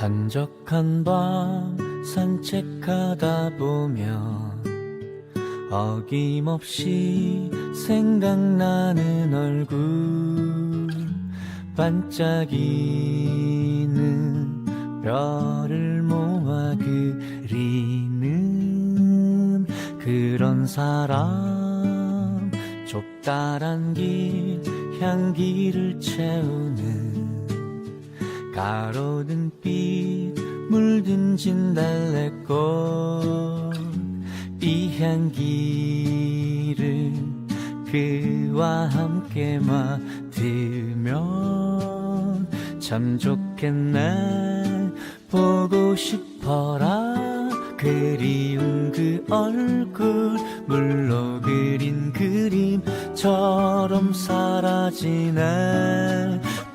한적한 밤 산책하다 보면 어김없이 생각나는 얼굴, 반짝이는 별을 모아 그리는 그런 사람, 좁다란 길 향기를 채우는 가로등 빛 물든 진달래꽃, 이 향기를 그와 함께 맡으면 참 좋겠네. 보고 싶어라 그리운 그 얼굴, 물로 그린 그림처럼 사라지네.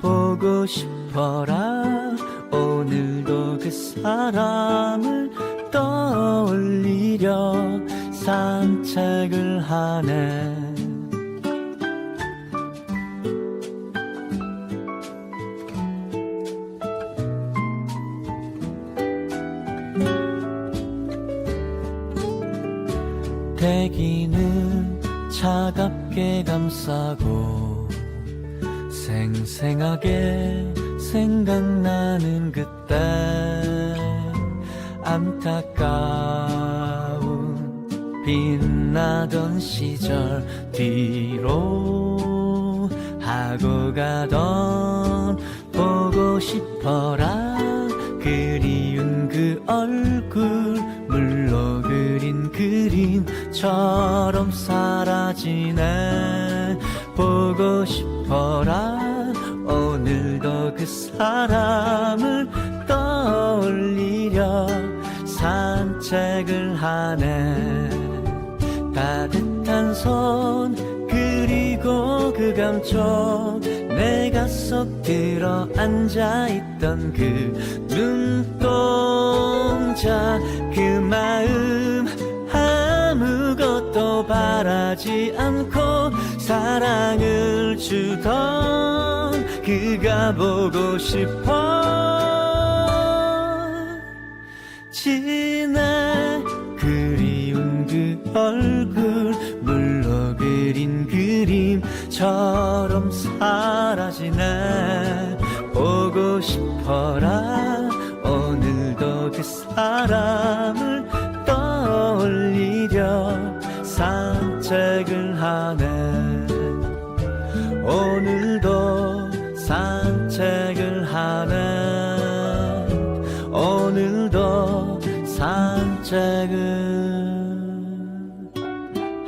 보고 싶어라 오늘도 그 사람을 떠올리려 산책을 하네. 대기는 차갑게 감싸고 생생하게 생각나는 그때, 안타까운 빛나던 시절 뒤로 하고 가던 보고 싶어라 그리운 그 얼굴, 물로 그린 그림처럼 사라지네. 보고 싶어라 오늘도 그 사람을 떠올리려 산책을 하네. 따뜻한 손 그리고 그 감촉, 내가 속 들어 앉아있던 그 눈동자, 그 마음 아무것도 바라지 않고 사랑을 주던 그가 보고 싶어지네. 그리운 그 얼굴, 물로 그린 그림처럼 사라지네. 보고 싶어라 오늘도 그 사람을 떠올리려 산책을 하네. 오늘도 산책을 하네. 오늘도 산책을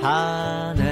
하네.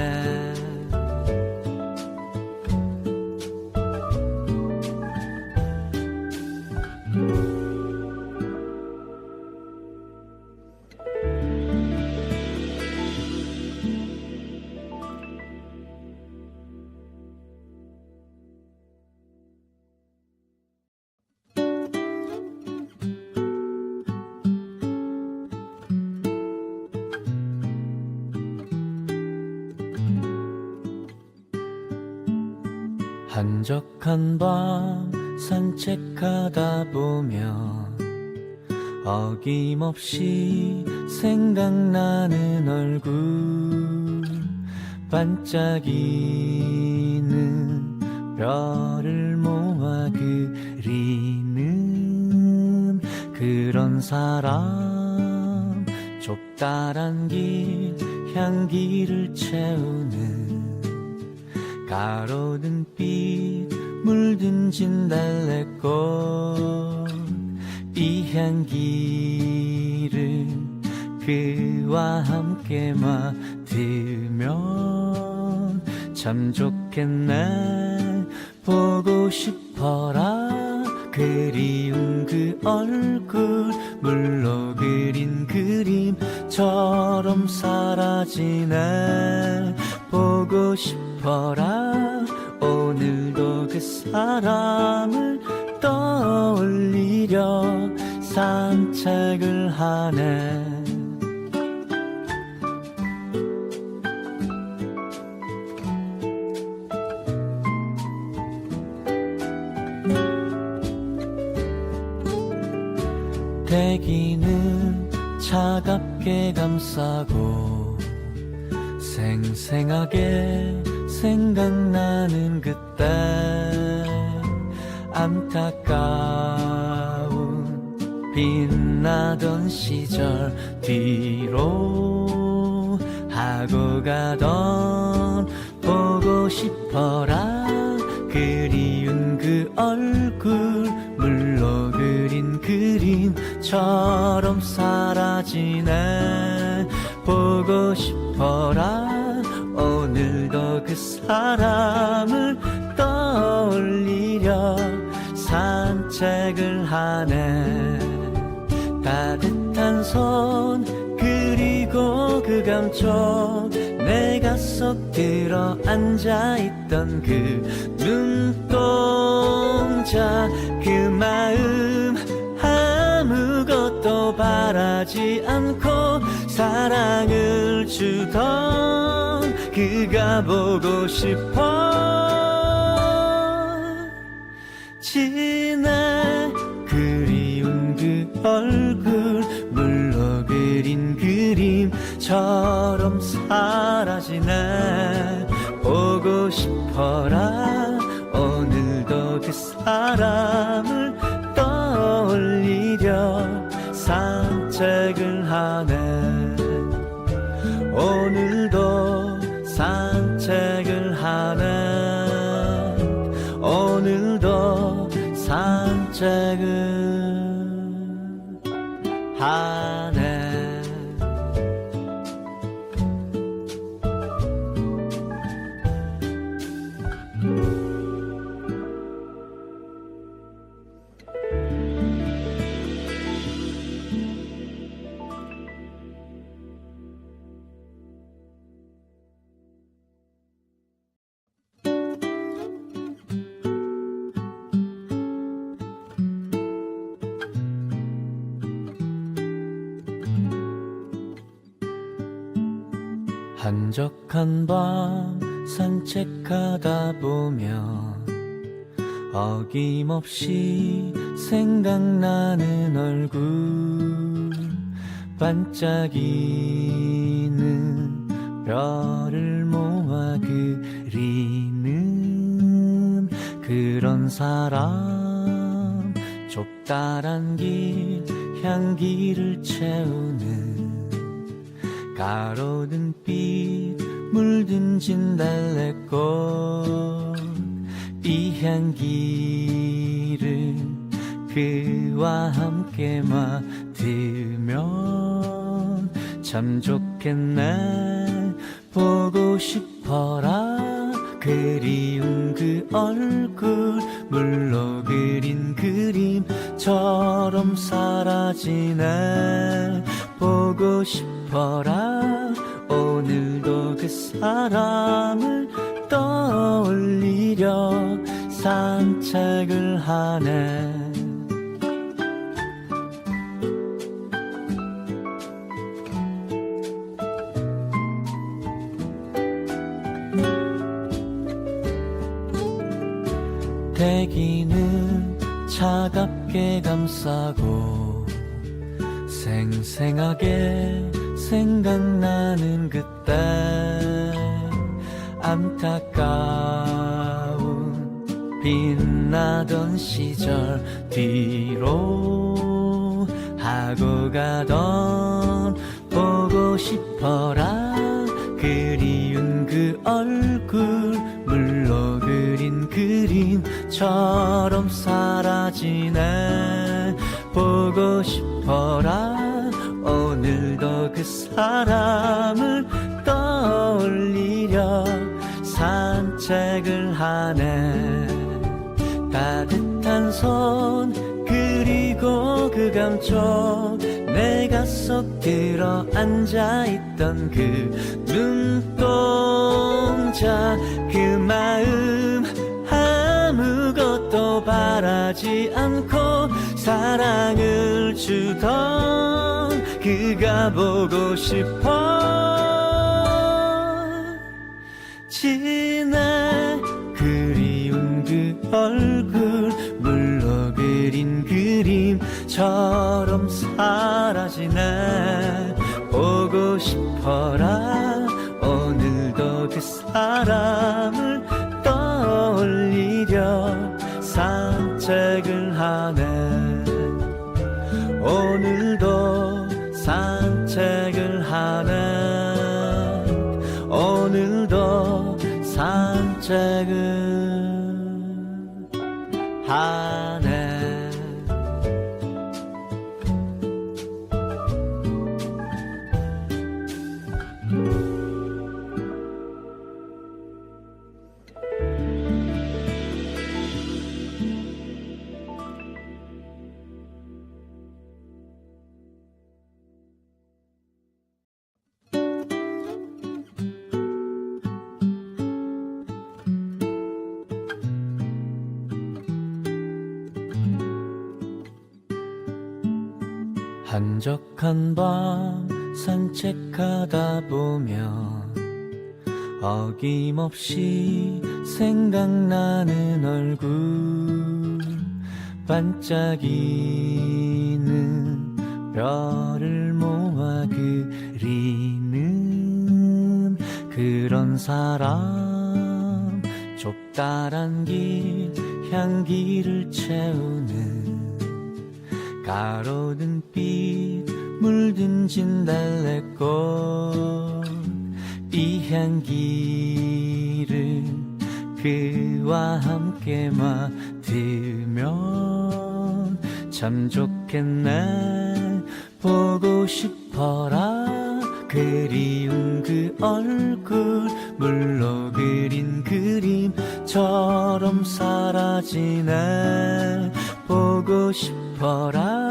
한적한 밤 산책하다 보면 어김없이 생각나는 얼굴, 반짝이는 별을 모아 그리는 그런 사람, 좁다란 길 향기를 채우는 가로등 빛 물든 진달래꽃, 이 향기를 그와 함께 맡으면 참 좋겠네. 보고 싶어라 그리운 그 얼굴, 물로 그린 그림처럼 사라지네. 보고 싶어라 오늘도 그 사람을 떠올리려 산책을 하네. 대기는 차갑게 감싸고 생생하게 생각나는 그때 안타까운 빛나던 시절 뒤로 하고 가던 보고 싶어라 그리운 그 얼굴 물로 그린 그림처럼 사라지네 보고 싶어라 오늘도 그 사람을 떠올리려 산책을 하네 따뜻한 손 그리고 그 감촉 내가 쏙 들어 앉아있던 그 눈동자 그 마음 아무것도 바라지 않고 사랑을 주던 그가 보고 싶어 지내 그리운 그 얼굴 물로 그린 그림처럼 사라지네 보고 싶어라 오늘도 그 사람을 떠올리려 산책을 하네 오늘도 산책을 하네 오늘도 산책을 하네 한적한 밤 산책하다 보면 어김없이 생각나는 얼굴 반짝이는 별을 모아 그리는 그런 사람 좁다란 길 향기를 채우는 가로등 빛 물든 진달래꽃 이 향기를 그와 함께 맡으면 참 좋겠네 보고 싶어라 그리운 그 얼굴 물로 그린 그림처럼 사라지네 보고 싶어라 오늘도 그 사람을 떠올리려 산책을 하네 대기는 차갑게 감싸고 생생하게 생각나는 그때 안타까운 빛나던 시절 뒤로 하고 가던 보고 싶어라 그리운 그 얼굴 물로 그린 그림처럼 사라지네 보고 싶어라 오늘도 그 사람을 떠올리려 산책을 하네 따뜻한 손 그리고 그 감촉 내가 쏙 들어 앉아있던 그 눈동자 그 마음 아무것도 바라지 않고 사랑을 주던 그가 보고 싶어 지내 그리운 그 얼굴 물로 그린 그림처럼 처럼 사라지네. 보고 싶어라 오늘도 그 사람을 떠올리려 산책을 하네. 오늘도 산책을 하네. 오늘도 산책을 하네. 한적한 밤 산책하다 보면 어김없이 생각나는 얼굴, 반짝이는 별을 모아 그리는 그런 사람. 좁다란 길 향기를 채우는 가로등 빛 물든 진달래꽃, 이 향기를 그와 함께 맡으면 참 좋겠네. 보고 싶어라 그리운 그 얼굴, 물로 그린 그림처럼 사라지네. 보고 싶어라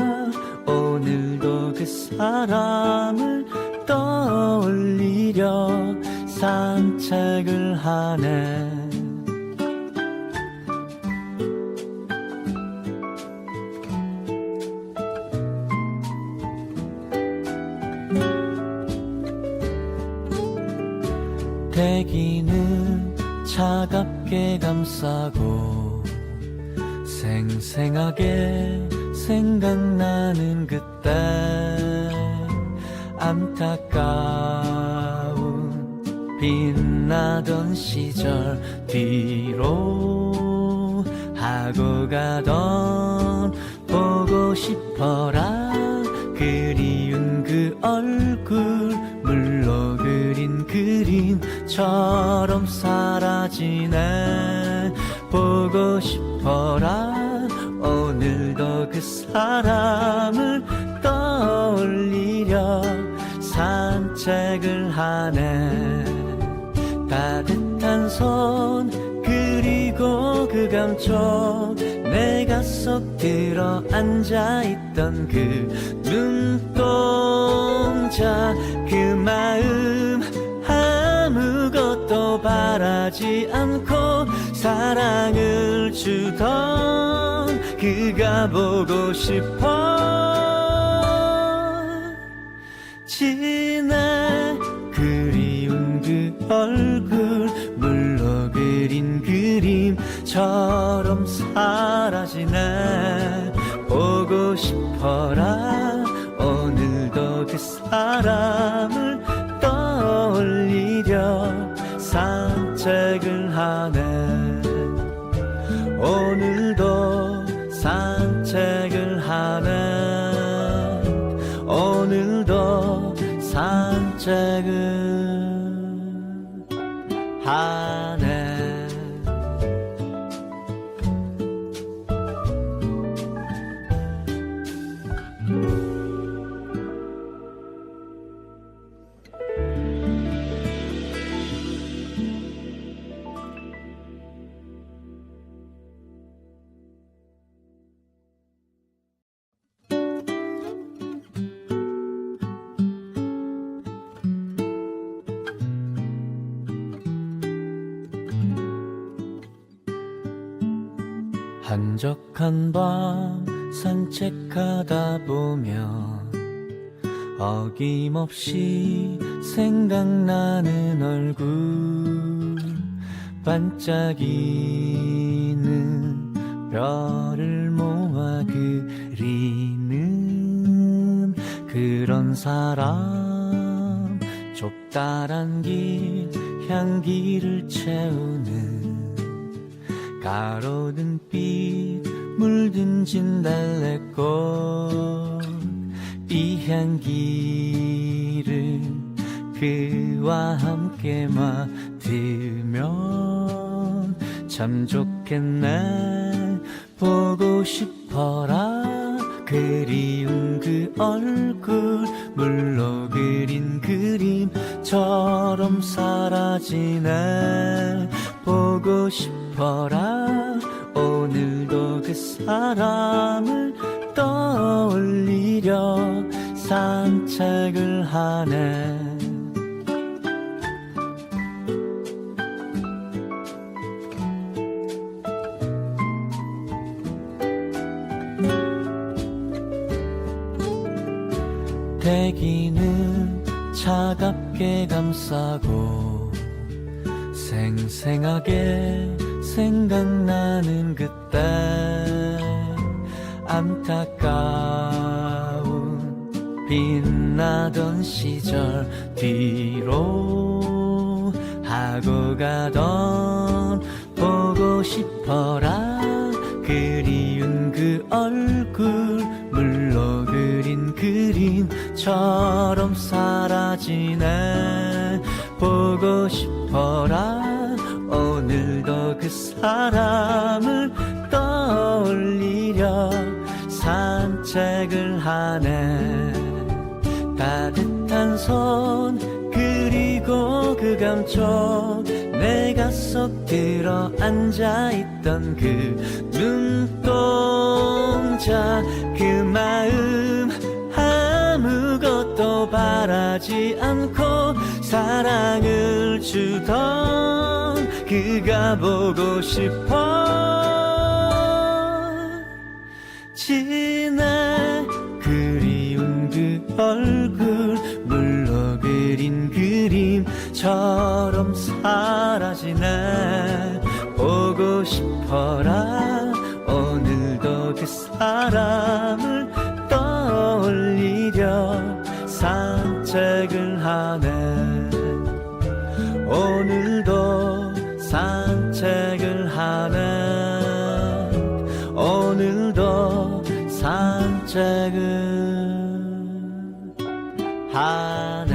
오늘도 그 사람을 떠올리려 산책을 하네. 대기는 차갑게 감싸고 생생하게 생각나는 그때, 안타까운 빛나던 시절 뒤로 하고 가던 보고 싶어라 그리운 그 얼굴, 물로 그린 그림처럼 사라지네. 보고 싶어라 오늘도 그 사람을 떠올리려 산책을 하네. 따뜻한 손 그리고 그 감촉, 내가 쏙 들어 앉아있던 그 눈동자, 그 마음 아무것도 바라지 않고 사랑을 주던 그가 보고 싶어. 지내 그리운 그 얼굴, 물로 그린 그림처럼 사라지네. 보고 싶어라 오늘도 그 사람을 떠올리려 산책을 하네. 오늘도 산책을 하네. 오늘도 산책을 하네. 한적한 밤 산책하다 보면 어김없이 생각나는 얼굴, 반짝이는 별을 모아 그리는 그런 사람 좁다란 길 향기를 채우는 가로등 빛 물든 진달래꽃 이 향기를 그와 함께 맡으면 참 좋겠네. 보고 싶어라 그리운 그 얼굴 물로 그린 그림처럼 사라지네. 보고 싶어라 오늘도 그 사람을 떠올리려 산책을 하네. 대기는 차갑게 감싸고 생생하게 생각나는 그때 안타까운 빛나던 시절 뒤로 하고 가던 보고 싶어라 그리운 그 얼굴 물로 그린 그림처럼 사라지네. 보고 싶어라 오늘도 그 사람을 떠올리려 산책을 하네. 따뜻한 손 그리고 그 감촉 내가 쏙 들어 앉아있던 그 눈동자 그 마음 아무것도 바라지 않고 사랑을 주던 그가 보고 싶어. 지내 그리운 그 얼굴 물로 그린 그림처럼 사라지네. 보고 싶어라 오늘도 그 사람을 떠올리려 산책을 하네. 오늘도 산책을 하네. 오늘도 산책을 하네.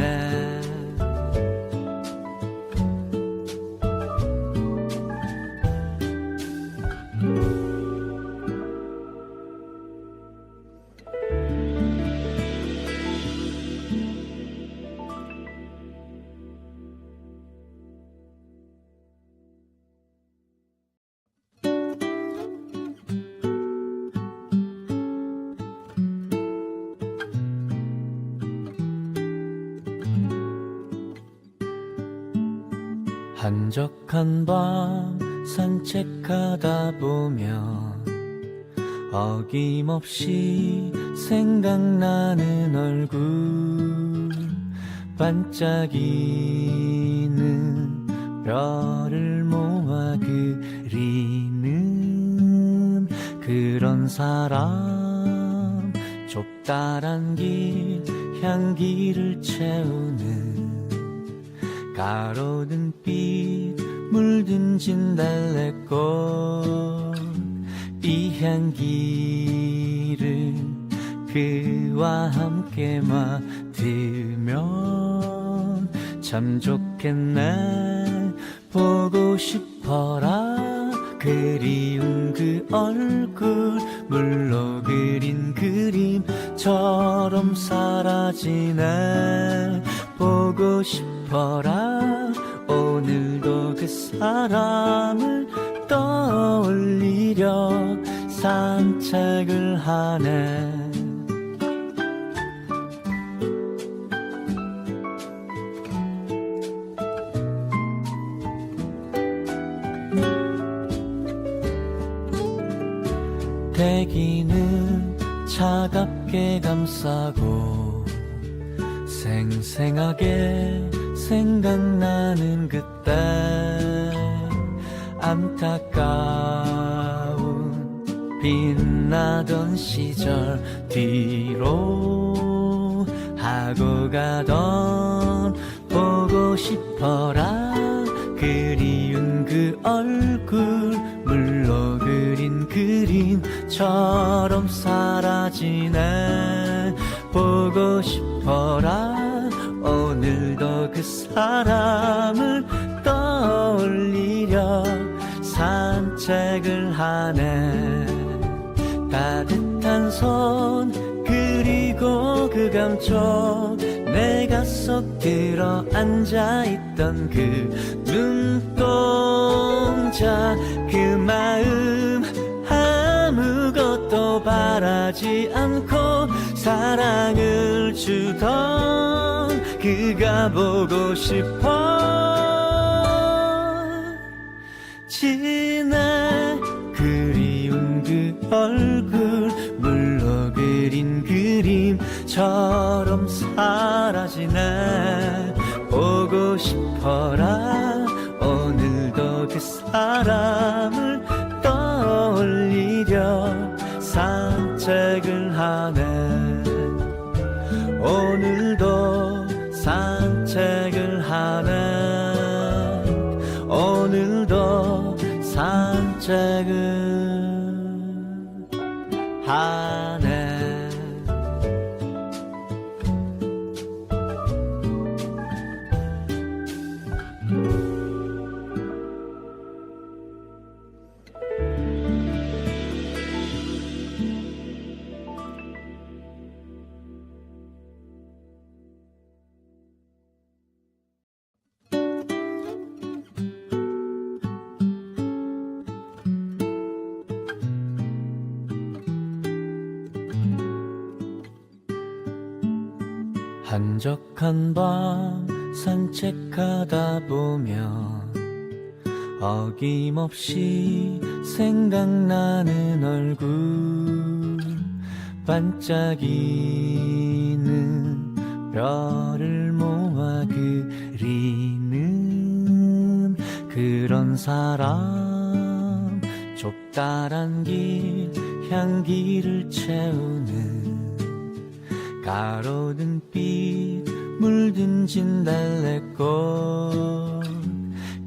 한적한 밤 산책하다 보면 어김없이 생각나는 얼굴 반짝이는 별을 모아 그리는 그런 사람 좁다란 길 향기를 채우는 가로등 빛 물든 진달래꽃 이 향기를 그와 함께 맡으면 참 좋겠네. 보고 싶어라 그리운 그 얼굴 물로 그린 그림처럼 사라지네. 보고 싶어라 오늘도 그 사람을 떠올리려 산책을 하네. 대기는 차갑게 감싸고 생생하게 생각나는 그때 안타까운 빛나던 시절 뒤로 하고 가던 보고 싶어라 그리운 그 얼굴 물로 그린 그림처럼 사라지네 보고 싶어라 오늘도 그 사람을 떠올리려 산책을 하네 따뜻한 손 그리고 그 감촉 내가 쏙 들어 앉아있던 그 눈동자 그 마음 아무것도 바라지 않고 사랑을 주던 그가 보고 싶어 지내 그리운 그 얼굴 물로 그린 그림처럼 사라지네 보고 싶어라 오늘도 그 사람을 떠올리려 산책을 하네 오늘도 산책을 하네 오늘도 산책을 하네 한적한 밤 산책하다 보면 어김없이 생각나는 얼굴 반짝이는 별을 모아 그리는 그런 사람 좁다란 길 향기를 채우는 가로등 빛 물든 진달래꽃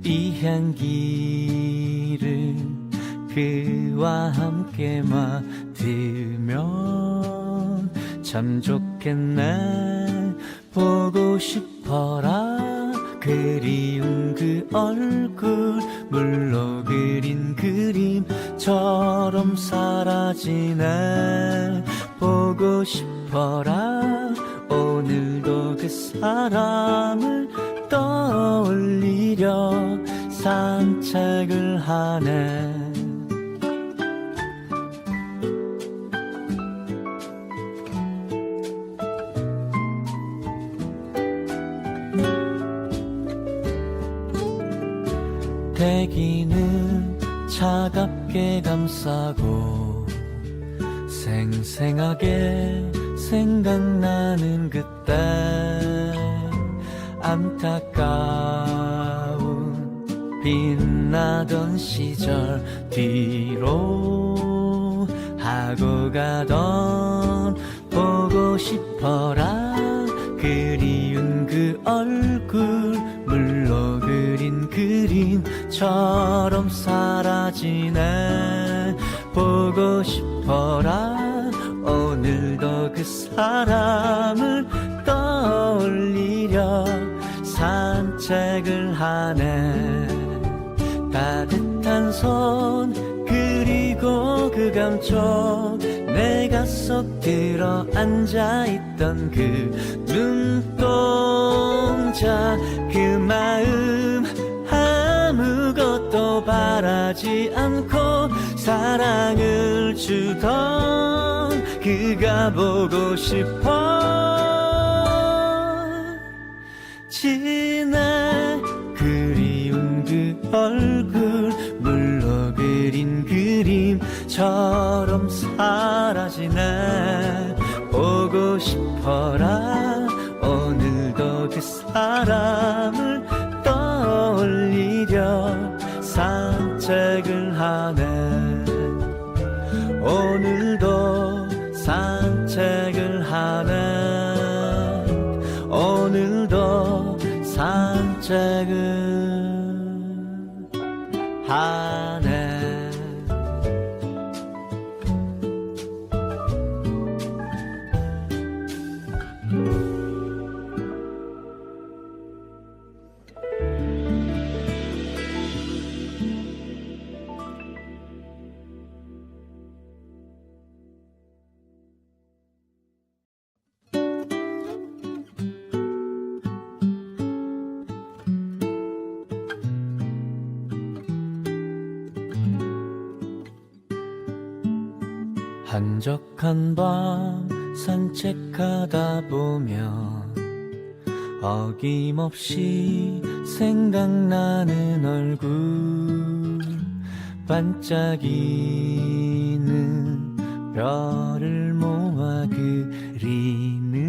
이 향기를 그와 함께 맡으면 참 좋겠네 보고 싶어라 그리운 그 얼굴 물로 그린 그림처럼 사라지네 보고 싶어라 오늘도 그 사람을 떠올리려 산책을 하네 대기는 차갑게 감싸고 생생하게 생각나는 그때 안타까운 빛나던 시절 뒤로 하고 가던 보고 싶어라 그리운 그 얼굴 물로 그린 그림처럼 사라지네 보고 싶어라 오늘도 그 사람을 떠올리려 산책을 하네 따뜻한 손 그리고 그 감촉 내가 쏙 들어 앉아있던 그 눈동자 그 마음 아무것도 바라지 않고 사랑을 주던 그가 보고 싶어 지내 그리운 그 얼굴 물로 그린 그림처럼 사라지네 보고 싶어라 오늘도 그 사람을 떠올리려 산책을 하네 오늘도 산책을 하네 오늘도 산책을 하네. 한적한 밤 산책하다 보면 어김없이 생각나는 얼굴, 반짝이는 별을 모아 그리는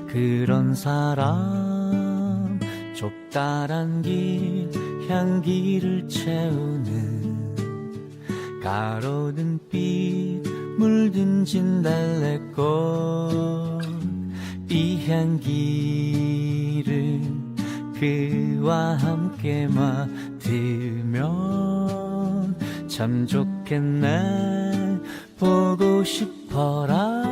그런 사람, 좁다란 길 향기를 채우는 가로등 빛 물든 진달래꽃, 이 향기를 그와 함께 맡으면 참 좋겠네. 보고 싶어라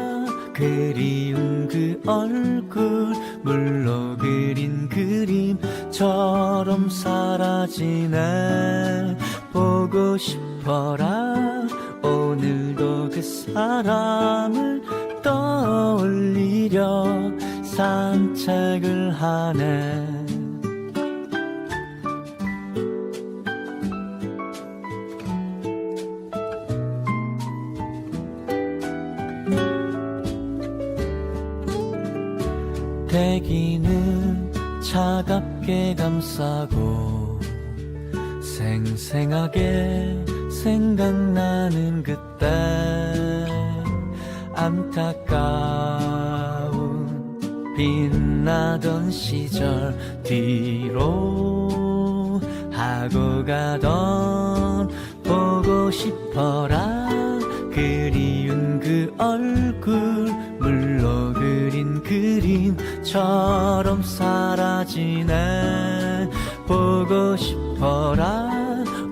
그리운 그 얼굴, 물로 그린 그림처럼 사라지네. 보고 싶어라 오늘도 그 사람을 떠올리려 산책을 하네. 대기는 차갑게 감싸고 생생하게 생각나는 그때, 안타까운 빛나던 시절 뒤로 하고 가던 보고 싶어라 그리운 그 얼굴, 물로 그린 그림처럼 사라지네. 보고 싶어라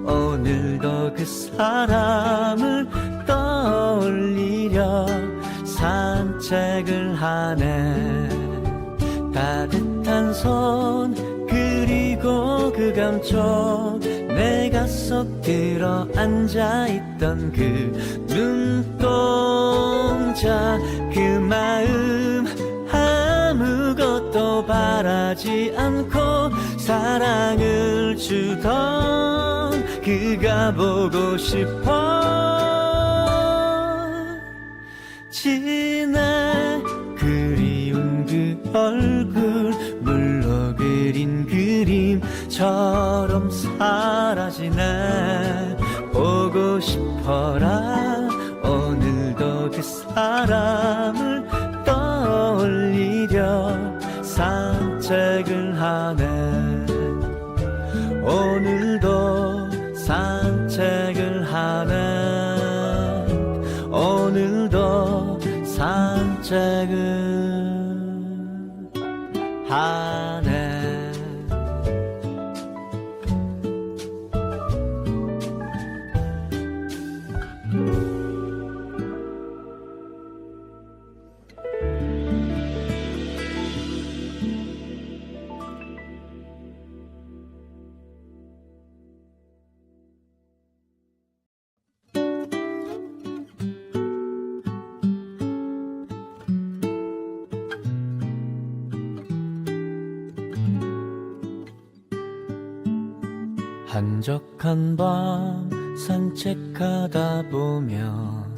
오늘도 그 사람을 떠올리려 산책을 하네. 따뜻한 손 그리고 그 감촉, 내가 쏙 들어 앉아있던 그 눈동자, 그 마음 아무것도 바라지 않고 사랑을 주던 그가 보고 싶어지네. 그리운 그 얼굴, 물로 그린 그림처럼 사라지네. 보고 싶어라 오늘도 그 사람을 떠올리려 산책을 하네. 오늘도 산책을 하네. 오늘도 산책을 하네. 한적한 밤 산책하다 보면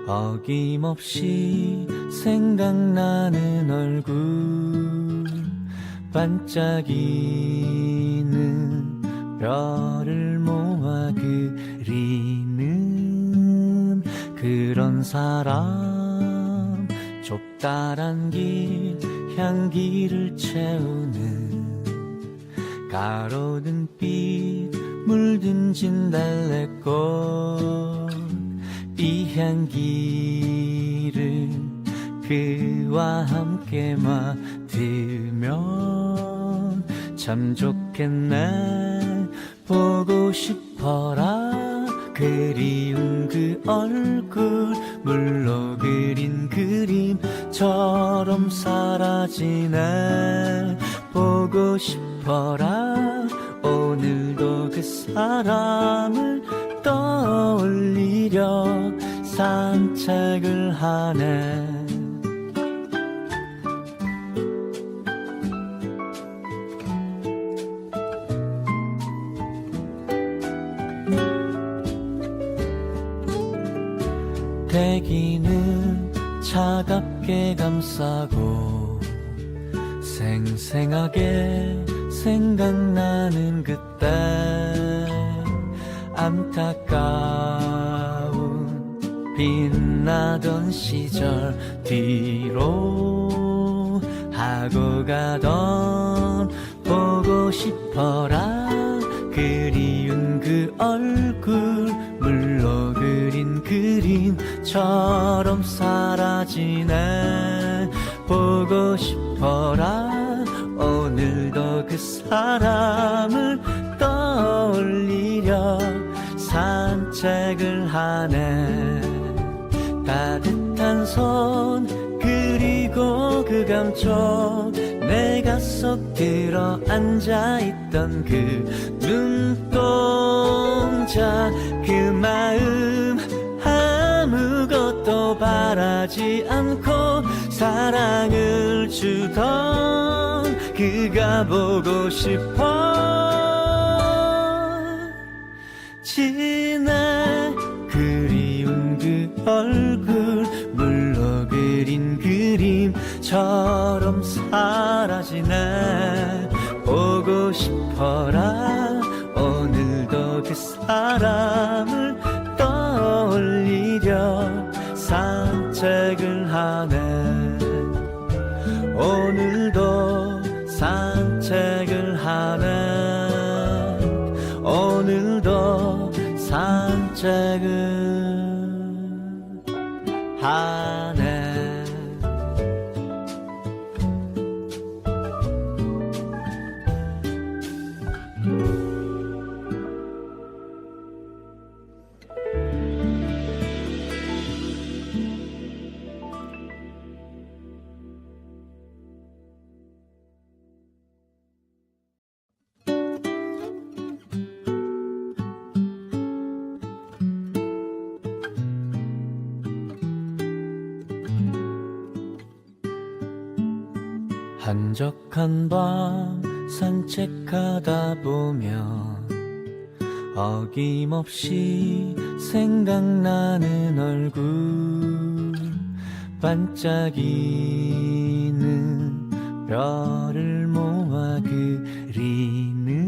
어김없이 생각나는 얼굴, 반짝이는 별을 모아 그리는 그런 사람, 좁다란 길 향기를 채우는 가로등 빛 물든 진달래꽃, 이 향기를 그와 함께 함께 맡으면 참 좋겠네. 보고 싶어라 그리운 그 얼굴, 물로 그린 그림처럼 사라지네. 보고 싶어라 오늘도 그 사람을 떠올리려 산책을 하네. 대기는 차갑게 감싸고 생생하게 생각나는 그때, 안타까운 빛나던 시절 뒤로 하고 가던 보고 싶어라 그리운 그 얼굴, 물로 그린 그림처럼 사라지네. 보고 싶어라 오늘도 그 사람을 떠올리려 산책을 하네. 따뜻한 손 그리고 그 감촉, 내가 쏙 들어 앉아있던 그 눈동자, 그 마음 아무것도 바라지 않고 사랑을 주던 그가 보고 싶어 지네. 그리운 그 얼굴, 물로 그린 그림처럼 사라지네. 보고 싶어라 오늘도 그 사람을 떠올리려 산책을 하네. 오늘도 산책을 하네. 오늘도 산책을 하네. 한적한 밤 산책하다 보면 어김없이 생각나는 얼굴, 반짝이는 별을 모아 그리는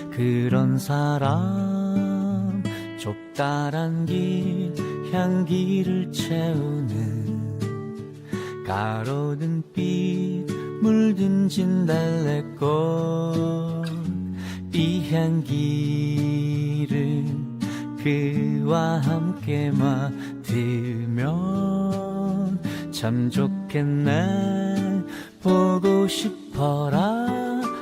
그런 사람, 좁다란 길 향기를 채우는 가로등 빛 물든 진달래꽃, 이 향기를 그와 함께 맡으면 참 좋겠네. 보고 싶어라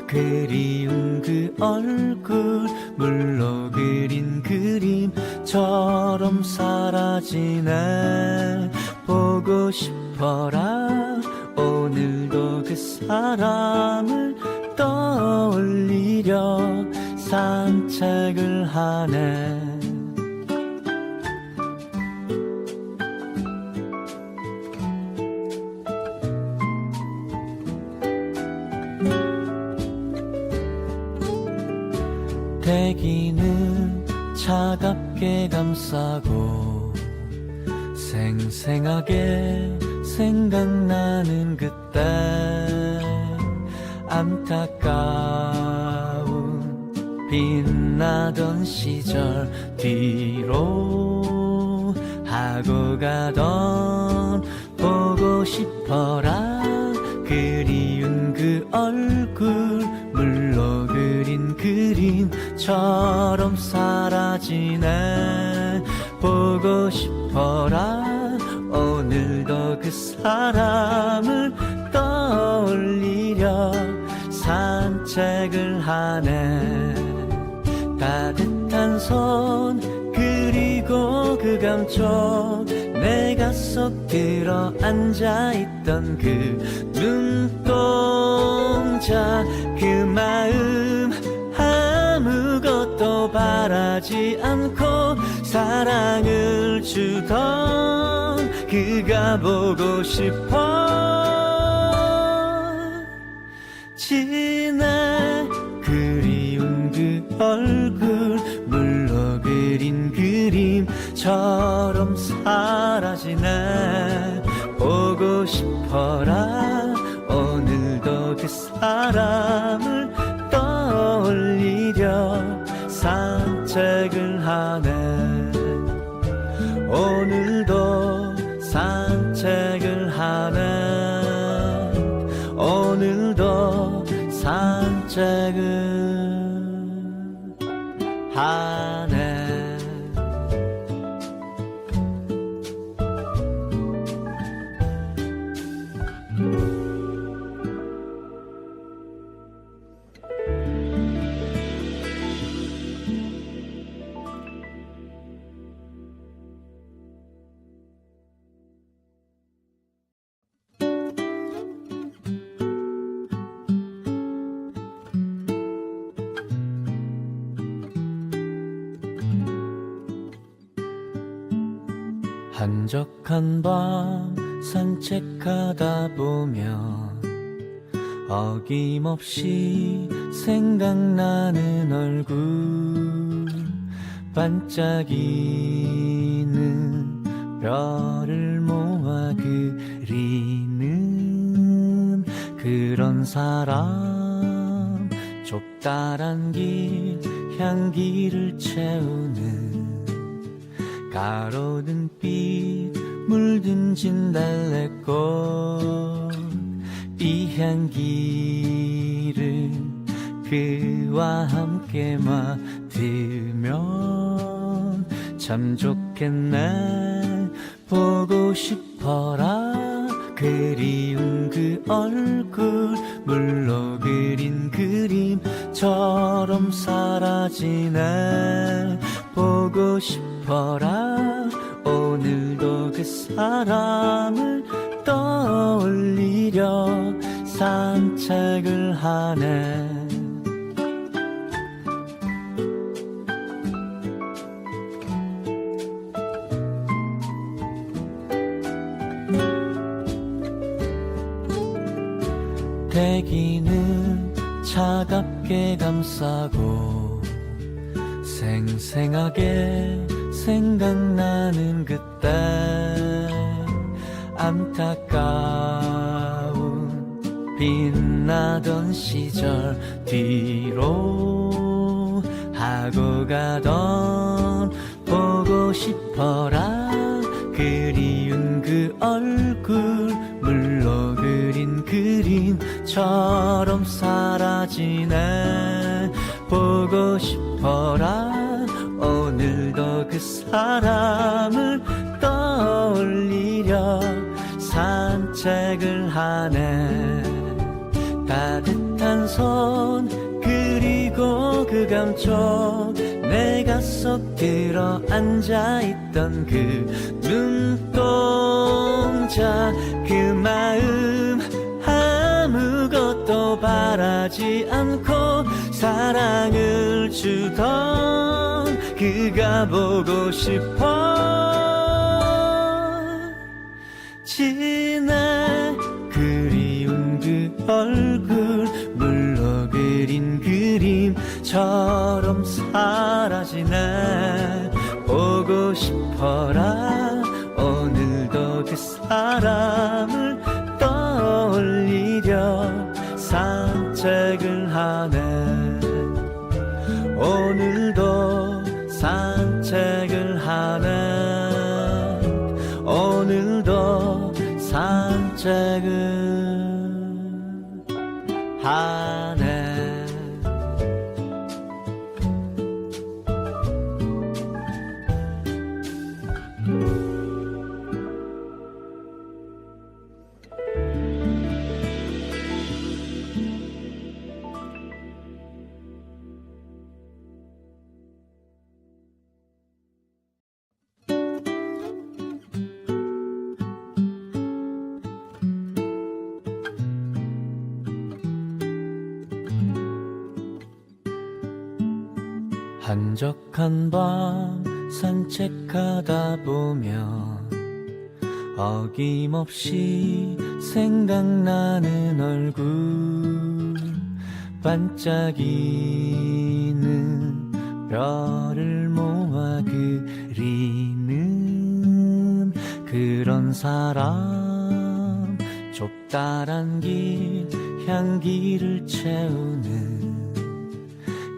그리운 그 얼굴, 물로 그린 그림처럼 사라지네. 보고 싶어라 오늘도 그 사람을 떠올리려 산책을 하네. 대기는 차갑게 감싸고 생생하게 생각나는 그때, 안타까운 빛나던 시절 뒤로 하고 가던 보고 싶어라 그리운 그 얼굴, 물로 그린 그림처럼 사라지네. 보고 싶어라 오늘도 그 사람을 하네. 따뜻한 손 그리고 그 감촉, 내가 쏙 들어 앉아있던 그 눈동자, 그 마음 아무것도 바라지 않고 사랑을 주던 그가 보고 싶어. 지나 그리운 그 얼굴 물로 그린 그림처럼 사라지네. 보고 싶어라. 오늘도 그 사람을 떠올리려 산책을 하네. 오늘도 산책을 하네. 오늘도 산책을 하네. 한적한 밤 산책하다 보면 어김없이 생각나는 얼굴, 반짝이는 별을 모아 그리는 그런 사람, 좁다란 길 향기를 채우는 가로등 빛 물든 진달래꽃, 이 향기를 그와 함께 맡으면 참 좋겠네. 보고 싶어라. 그리운 그 얼굴 물로 그린 그림처럼 사라지네. 보고 싶어라. 오늘도 그 사람을 떠올리려 산책을 하네. 대기는 차갑게 감싸고 생생하게 생각나는 그때, 안타까운 빛나던 시절 뒤로 하고 가던 보고 싶어라. 그리운 그 얼굴 물로 그린 그림처럼 사라지네. 보고 싶어라. 오늘도 그 사람을 떠올리려 산책을 하네. 따뜻한 손 그리고 그 감촉, 내가 쏙 들어 앉아있던 그 눈동자, 그 마음 아무것도 바라지 않고 사랑을 주던 그가 보고 싶어. 지나 그리운 그 얼굴 물로 그린 그림처럼 사라지네. 보고 싶어라. 오늘도 그 사람을 떠올리려 산책을 하네. 오늘도 산책을 하네. 오늘도 산책을 하네. 한적한 밤 산책하다 보면 어김없이 생각나는 얼굴, 반짝이는 별을 모아 그리는 그런 사람, 좁다란 길 향기를 채우는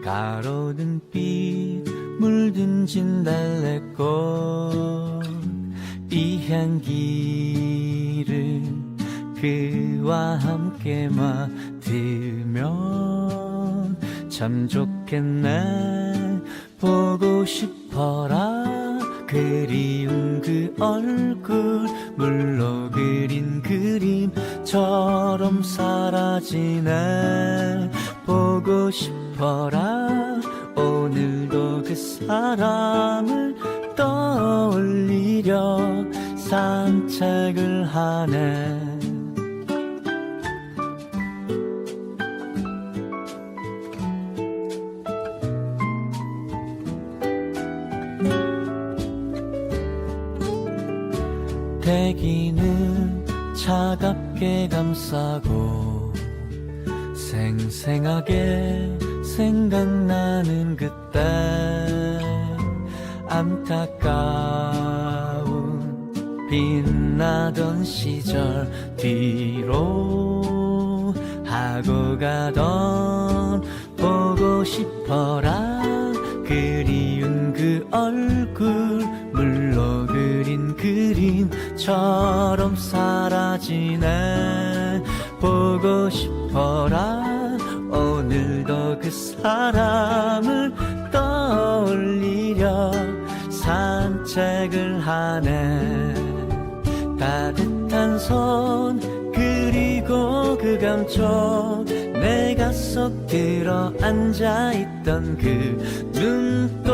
가로등 빛 물든 진달래꽃, 이 향기를 그와 함께 맡으면 참 좋겠네. 보고 싶어라 그리운 그 얼굴, 물로 그린 그림처럼 사라지네. 보고 싶어라 오늘도 그 사람을 떠올리려 산책을 하네. 대기는 차갑게 감싸고 생생하게 생각나는 그때, 안타까운 빛나던 시절 뒤로 하고 가던 보고 싶어라 그리운 그 얼굴, 물로 그린 그림처럼 사라지네. 보고 싶어라 오늘도 그 사람을 떠올리려 산책을 하네. 따뜻한 손 그리고 그 감촉, 내가 쏙 들어 앉아있던 그 눈동자,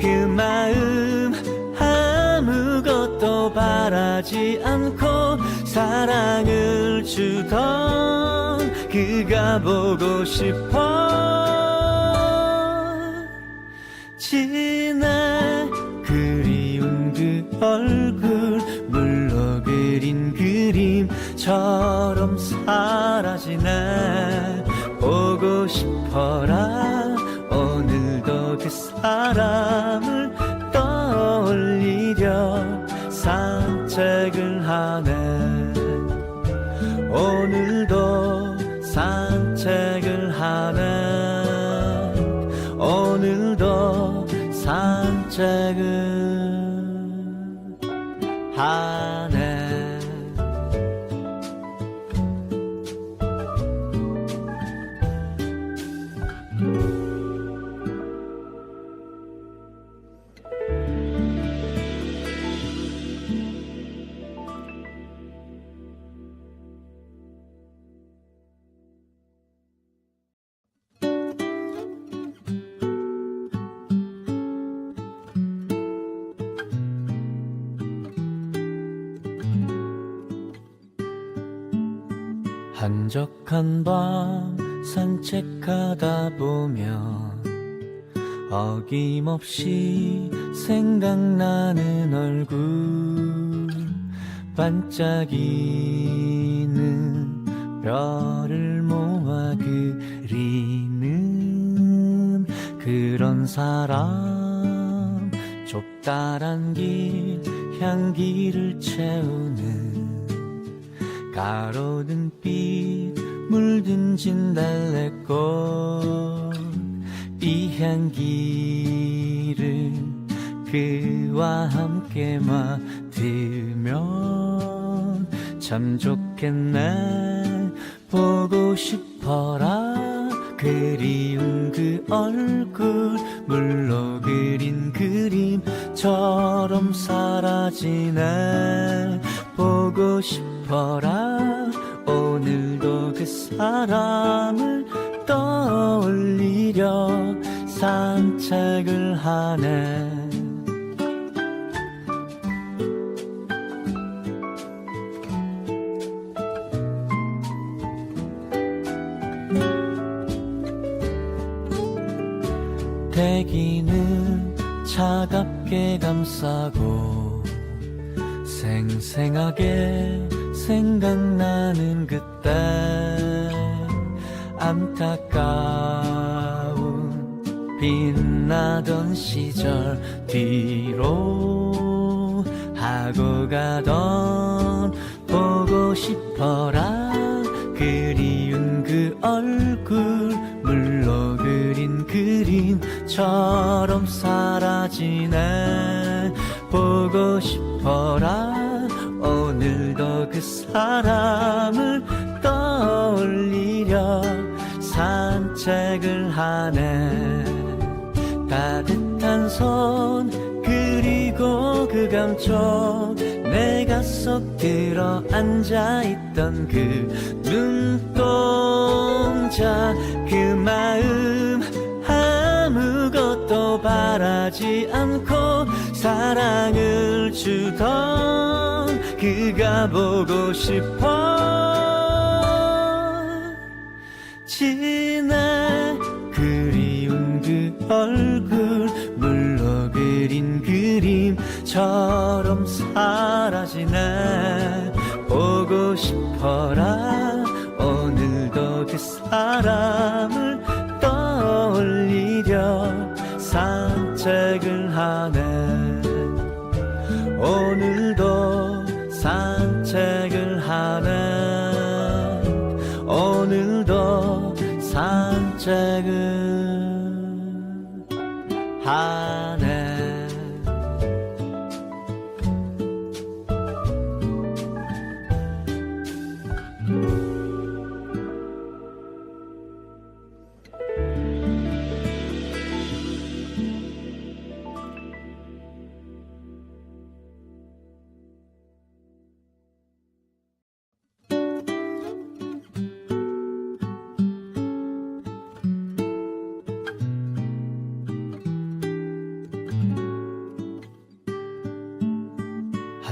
그 마음 아무것도 바라지 않고 사랑을 주던 그가 보고 싶어 지내. 그리운 그 얼굴, 물로 그린 그림처럼 사라지네. 보고 싶어라 오늘도 그 사람을 떠올리려 산책을 하네. 오늘도 산책을 하네. 오늘도 산책을 하네. 한적한 밤 산책하다 보면 어김없이 생각나는 얼굴, 반짝이는 별을 모아 그리는 그런 사람, 좁다란 길 향기를 채우는 가로등 빛 물든 진달래꽃, 이 향기를 그와 함께 맡으면 참 좋겠네. 보고 싶어라 그리운 그 얼굴, 물로 그린 그림처럼 사라지네. 보고 싶어라 오늘도 그 사람을 떠올리려 산책을 하네. 대기는 차갑게 감싸고 생생하게 생각나는 그때 안타까운 빛나던 시절 뒤로 하고 가던 보고 싶어라 그리운 그 얼굴 물로 그린 그림처럼 사라지네 보고 싶어라 오늘도 그 사람을 떠올리려 산책을 하네 따뜻한 손 그리고 그 감촉 내가 속 들어 앉아있던 그 눈동자 그 마음 아무것도 바라지 않고 사랑을 주던 그가 보고 싶어 지내 그리운 그 얼굴 물로 그린 그림처럼 사라지네 보고 싶어라 오늘도 그 사람을 떠올리려 산책을 하네 오늘도 산책을 하네 오늘도 산책을 하네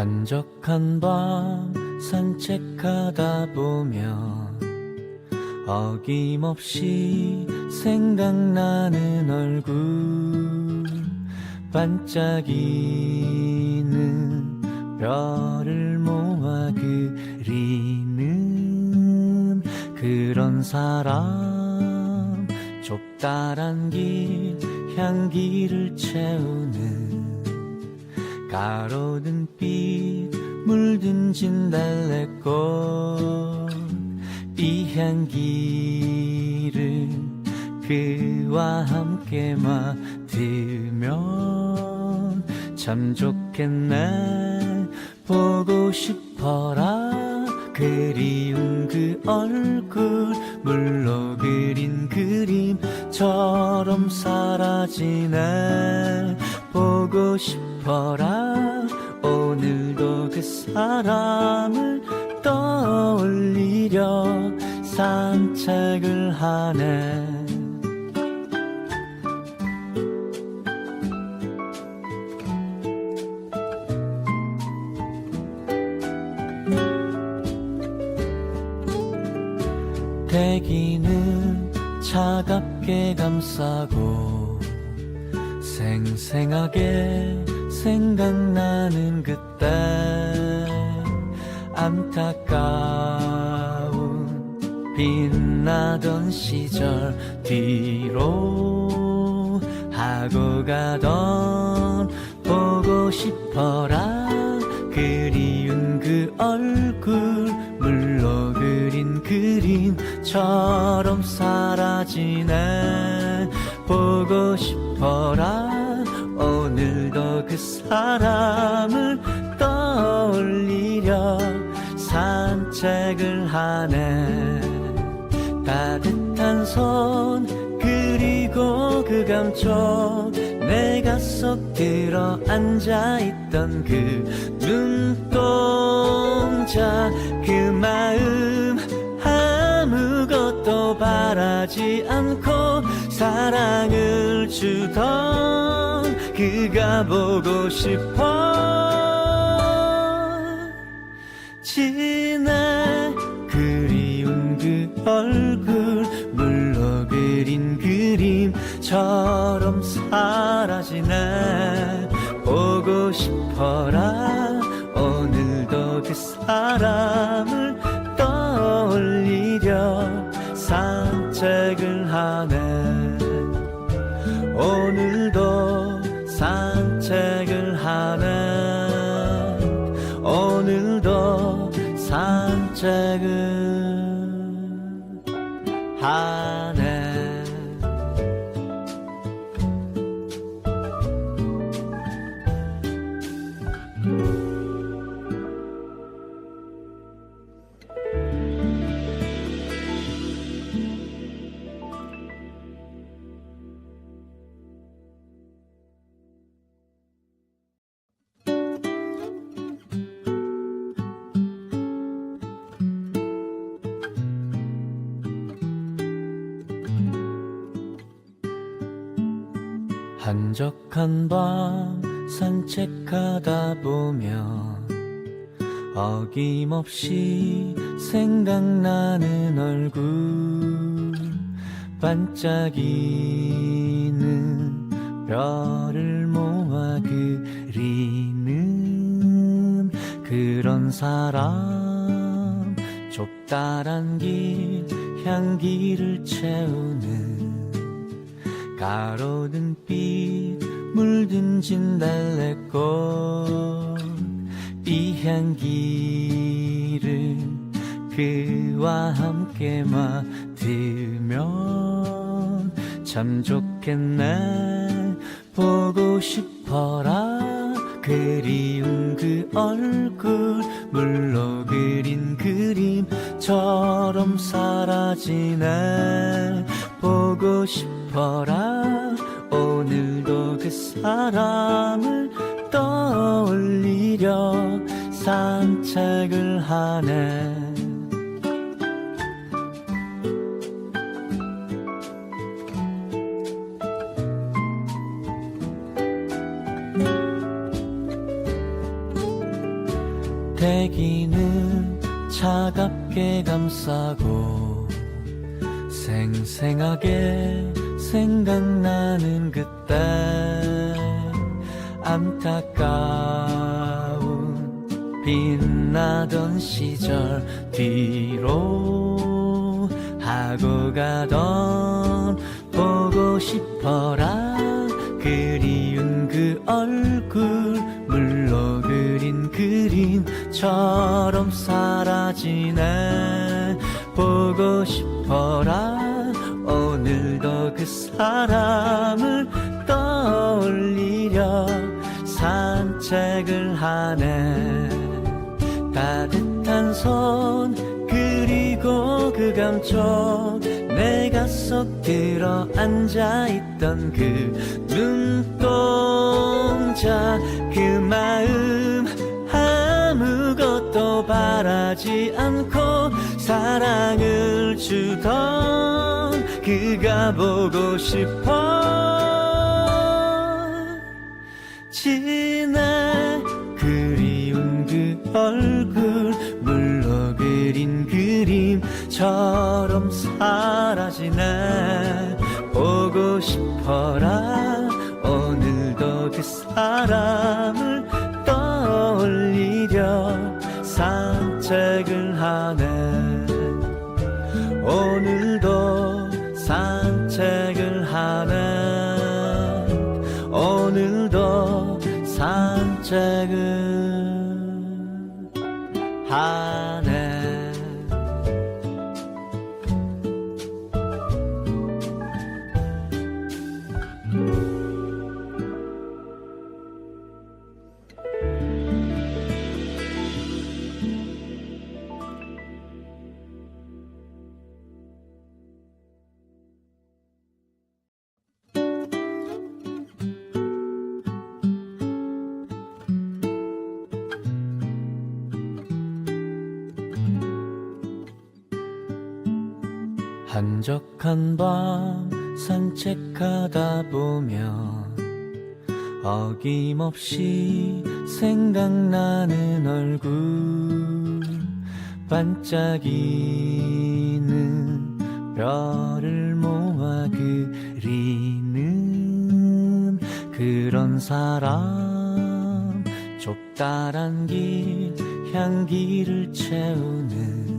한적한 밤 산책하다 보면 어김없이 생각나는 얼굴 반짝이는 별을 모아 그리는 그런 사람 좁다란 길 향기를 채우는 가로등 빛 물든 진달래꽃 이 향기를 그와 함께 맡으면 참 좋겠네 보고 싶어라 그리운 그 얼굴 물로 그린 그림처럼 사라지네 보고 싶어라 오늘도 그 사람을 떠올리려 산책을 하네 대기는 차갑게 감싸고 생생하게 생각나는 그때 안타까운 빛나던 시절 뒤로 하고 가던 보고 싶어라 그리운 그 얼굴 물로 그린 그림처럼 사라지네 보고 싶어라 오늘도 그 사람을 떠올리려 산책을 하네 따뜻한 손 그리고 그 감촉 내가 속 들어 앉아있던 그 눈동자 그 마음 아무것도 바라지 않고 사랑을 주던 그가 보고 싶어 지내 그리운 그 얼굴 물로 그린 그림처럼 하네. 오늘도 산책을 하네. 오늘도 산책을 하네. 한적한 밤 산책하다 보면 어김없이 생각나는 얼굴, 반짝이는 별을 모아 그리는 그런 사람, 좁다란 길 향기를 채우는 가로등 빛 물든 진달래꽃, 이 향기를 그와 함께 맡으면 참 좋겠네. 보고 싶어라 그리운 그 얼굴, 물로 그린 그림처럼 사라지네. 보고 싶어라 오늘도 그 사람을 떠올리려 산책을 하네. 대기는 차갑게 감싸고 생생하게 생각나는 그때, 안타까운 빛나던 시절 뒤로 하고 가던 보고 싶어라 그리운 그 얼굴, 물로 그린 그림처럼 사라지네. 보고 싶어라 오늘도 그 사람을 떠올리려 산책을 하네. 따뜻한 손 그리고 그 감촉, 내가 쏙 들어 앉아있던 그 눈동자, 그 마음 아무것도 바라지 않고 사랑을 주던 그가 보고 싶어. 지내 그리운 그 얼굴, 물로 그린 그림처럼 사라지네. 보고 싶어라 오늘도 그 사람을 떠올리려 산책을 하네. 오늘도 산책을 하네. 오늘도 산책을 하네. 한적한 밤 산책하다 보면 어김없이 생각나는 얼굴, 반짝이는 별을 모아 그리는 그런 사람, 좁다란 길 향기를 채우는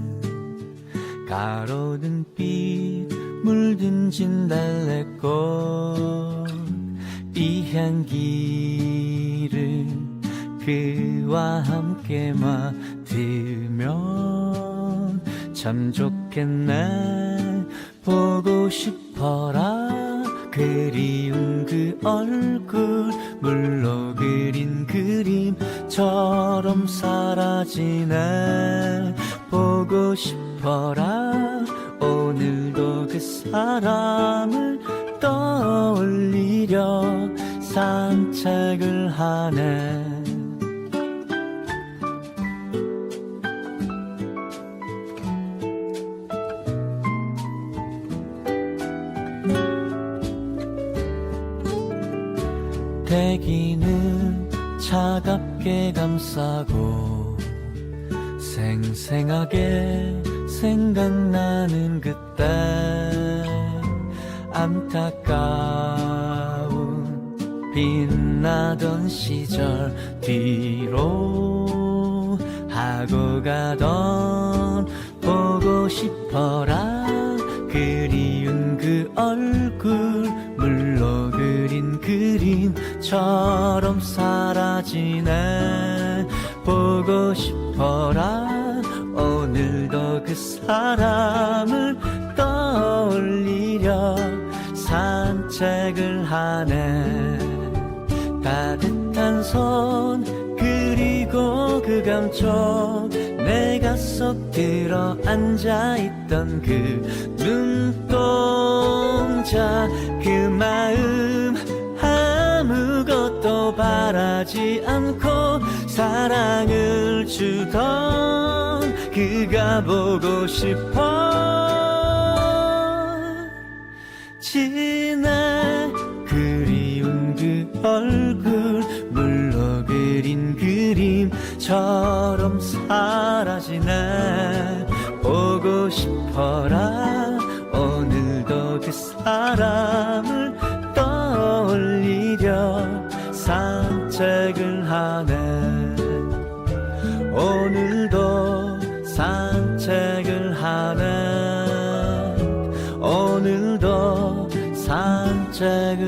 가로등 빛 물든 진달래꽃 이 향기를 그와 함께 맡으면 참 좋겠네. 보고 싶어라 그리운 그 얼굴 물로 그린 그림처럼 사라지네. 보고 싶어라 오늘도 그 사람을 떠올리려 산책을 하네. 대기는 차갑게 감싸고 생생하게 생각나는 그때 안타까운 빛나던 시절 뒤로 하고 가던 보고 싶어라 그리운 그 얼굴 물로 그린 그림처럼 사라지네. 보고 싶어라 오늘도 그 사람을 떠올리려 산책을 하네. 따뜻한 손 그리고 그 감촉 내가 쏙 들어 앉아있던 그 눈동자 그 마음 아무것도 바라지 않고 사랑을 주던 그가 보고 싶어. 지내 그리운 그 얼굴 물로 그린 그림처럼 사라지네. 보고 싶어라 오늘도 그 사람을 떠올리려 산책을 하네. 오늘도 산책을 하네. 오늘도 산책을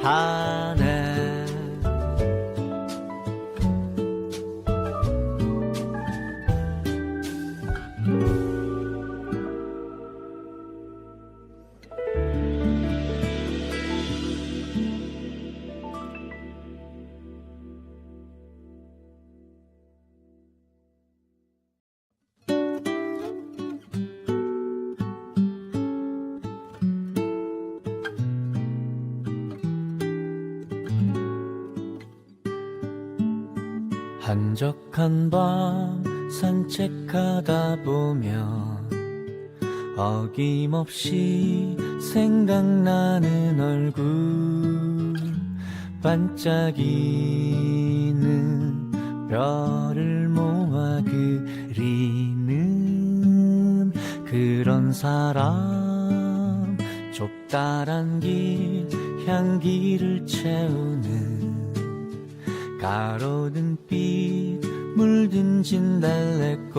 하네. 한적한 밤 산책하다 보면 어김없이 생각나는 얼굴 반짝이는 별을 모아 그리는 그런 사람. 좁다란 길 향기를 채우는 가로등 빛 물든 진달래꽃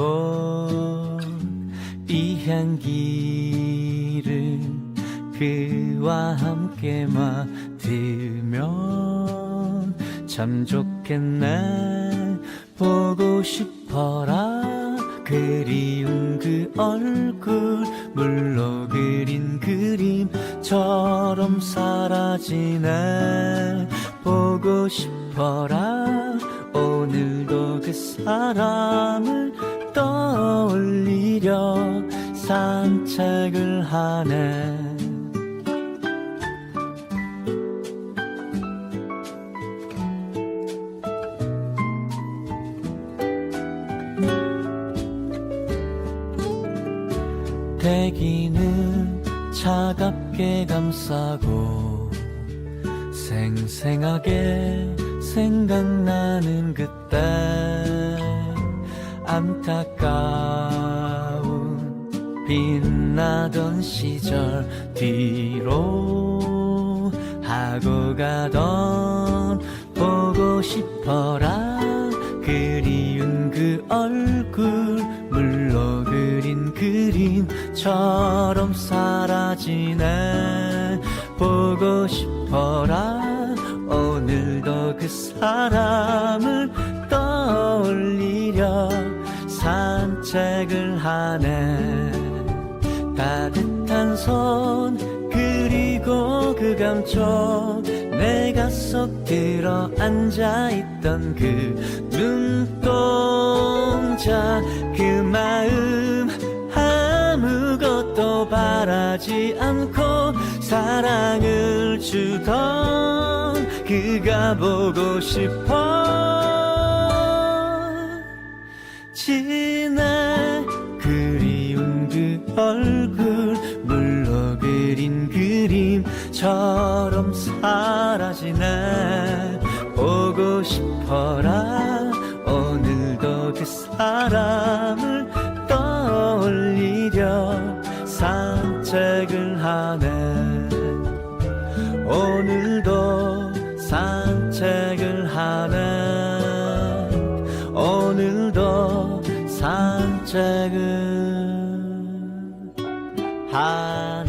이 향기를 그와 함께 맡으면 참 좋겠네. 보고 싶어라 그리운 그 얼굴 물로 그린 그림처럼 사라지네. 보고 싶어라 오늘도 그 사람을 떠올리려 산책을 하네. 대기는 차갑게 감싸고 생생하게 생각나는 그때 안타까운 빛나던 시절 뒤로 하고 가던 보고 싶어라 그리운 그 얼굴 물로 그린 그림처럼 비처럼 사라지네. 보고 싶어라 오늘도 그 사람을 떠올리려 산책을 하네. 따뜻한 손 그리고 그 감촉 내가 속 들어 앉아있던 그 눈동자 그 마음 아무것도 바라지 않고 사랑을 주던 그가 보고 싶어. 지내 그리운 그 얼굴 물로 그린 그림처럼 사라지네. 보고 싶어라 오늘도 그 사람을 떠올리려 산책을 하네. 오늘도 산책을 하네. 오늘도 산책을 하네.